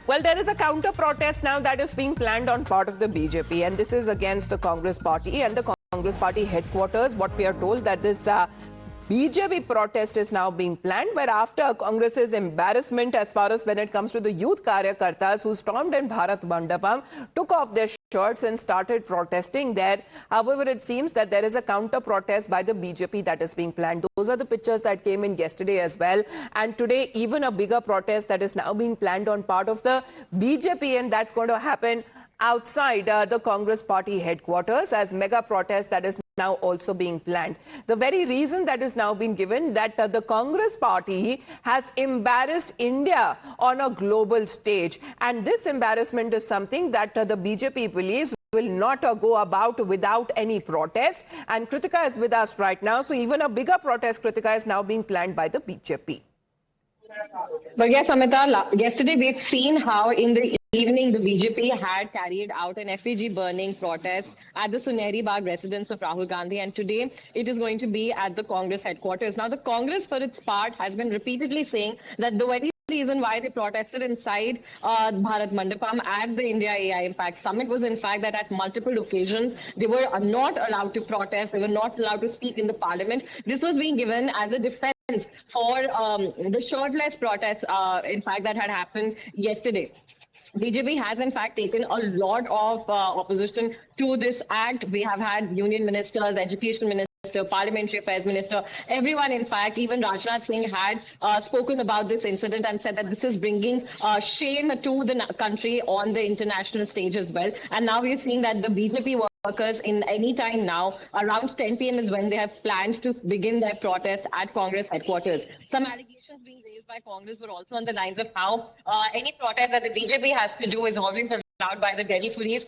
Well, there is a counter protest now that is being planned on part of the BJP, and this is against the Congress party and the Congress party headquarters. What we are told that this BJP protest is now being planned, where after Congress's embarrassment as far as when it comes to the youth karyakartas who stormed in Bharat Mandapam, took off their shirts and started protesting there. However, it seems that there is a counter protest by the BJP that is being planned. Those are the pictures that came in yesterday as well. And today, even a bigger protest that is now being planned on part of the BJP, and that's going to happen outside the Congress party headquarters as mega protest that is now also being planned. The very reason that is now being given that the Congress party has embarrassed India on a global stage, and this embarrassment is something that the BJP believes will not go about without any protest. And Kritika is with us right now, so even a bigger protest, Kritika, is now being planned by the BJP. But yes, Amita, yesterday we've seen how in the evening the BJP had carried out an effigy burning protest at the Suneri Bagh residence of Rahul Gandhi, and today it is going to be at the Congress headquarters. Now, the Congress, for its part, has been repeatedly saying that the very reason why they protested inside Bharat Mandapam at the India AI Impact Summit was, in fact, that at multiple occasions they were not allowed to protest, they were not allowed to speak in the parliament. This was being given as a defense for the shirtless protests, in fact, that had happened yesterday. BJP has, in fact, taken a lot of opposition to this act. We have had union ministers, education minister, parliamentary affairs minister, everyone, in fact, even Rajnath Singh had spoken about this incident and said that this is bringing shame to the country on the international stage as well. And now we're seeing that the BJP workers in any time now, around 10 p.m. is when they have planned to begin their protest at Congress headquarters. Some allegations being raised by Congress were also on the lines of how any protest that the BJP has to do is always allowed by the Delhi police.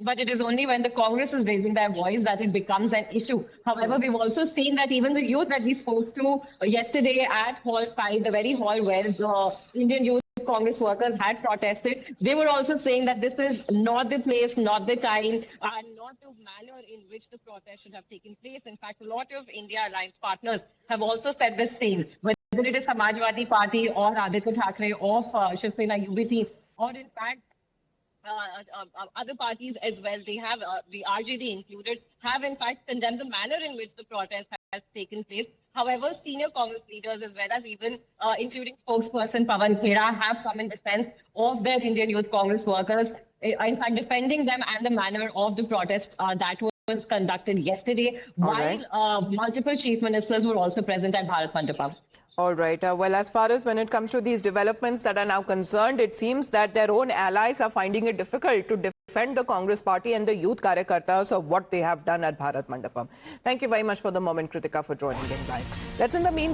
But it is only when the Congress is raising their voice that it becomes an issue. However, we've also seen that even the youth that we spoke to yesterday at Hall 5, the very hall where the Indian Youth Congress workers had protested, they were also saying that this is not the place, not the time, and not the manner in which the protest should have taken place. In fact, a lot of India Alliance partners have also said the same. Whether it is Samajwadi Party or Aditya Thackeray of Shiv Sena UBT, or in fact other parties as well, they have, the RJD included, have in fact condemned the manner in which the protest has taken place. However, senior Congress leaders as well as even including spokesperson Pawan Khera have come in defense of their Indian Youth Congress workers, in fact defending them and the manner of the protest that was conducted yesterday, while multiple chief ministers were also present at Bharat Mandapam. All right. Well, as far as when it comes to these developments that are now concerned, it seems that their own allies are finding it difficult to defend the Congress party and the youth karyakartas of what they have done at Bharat Mandapam. Thank you very much for the moment, Kritika, for joining in live. Let's in the meantime